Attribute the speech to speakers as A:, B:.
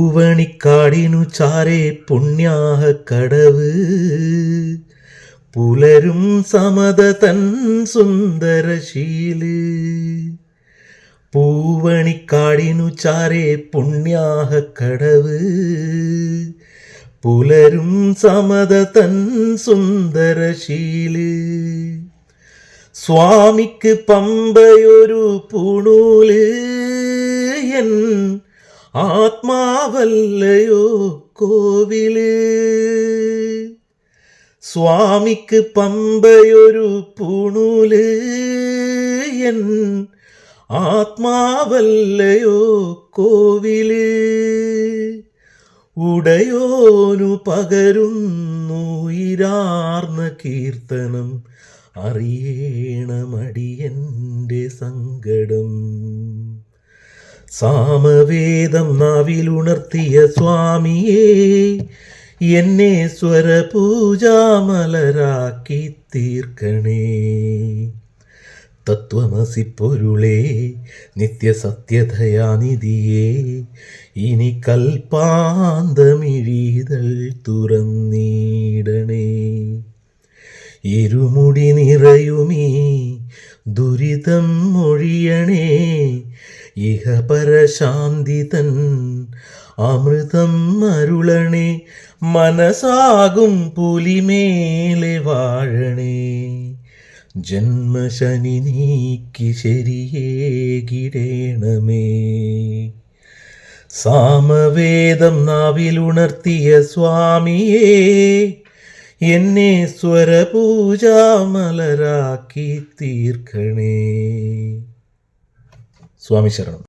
A: പൂവണിക്കാടിനു ചാരേ പുണ്യാഹ കടവ് പുലരും സമത തൻ സുന്ദരശീല്. പൂവണിക്കാടിനു ചാരേ പുണ്യാഹ കടവ് പുലരും സമത തൻ സുന്ദരശീല്. സ്വാമിക്ക് പമ്പയൊരു പൂണൂല് എൻ ആത്മാവല്ലയോ കോവില്. സ്വാമിക്ക് പമ്പയൊരു പൂണൂല് എൻ ആത്മാവല്ലയോ കോവില്. ഉടയോനു പകരുന്നു ഇരാർന്ന കീർത്തനം അറിയണമടിയൻ്റെ സങ്കടം. സാമവേദം നാവിലുണർത്തിയ സ്വാമിയേ എന്നെ സ്വരപൂജാമലരാക്കി തീർക്കണേ. തത്വമസി പൊരുളേ നിത്യസത്യധയാനിധിയേ ഇനി കൽപ്പാന്തമിഴീതൾ തുറന്നീടണേ. ഇരുമുടി നിറയുമീ ദുരിതം ഒഴിയണേ. ഇഹപരശാന്തി തൻ അമൃതം അരുളണേ. മനസാകും പുലിമേലെ വാഴണേ. ജന്മശനി നീക്കി ശരിയേകിടേണമേ. സാമവേദം നാവിലുണർത്തിയ സ്വാമിയേ എന്നെ സ്വരപൂജാമലരാക്കി തീർക്കണേ. സ്വാമി ശരണം.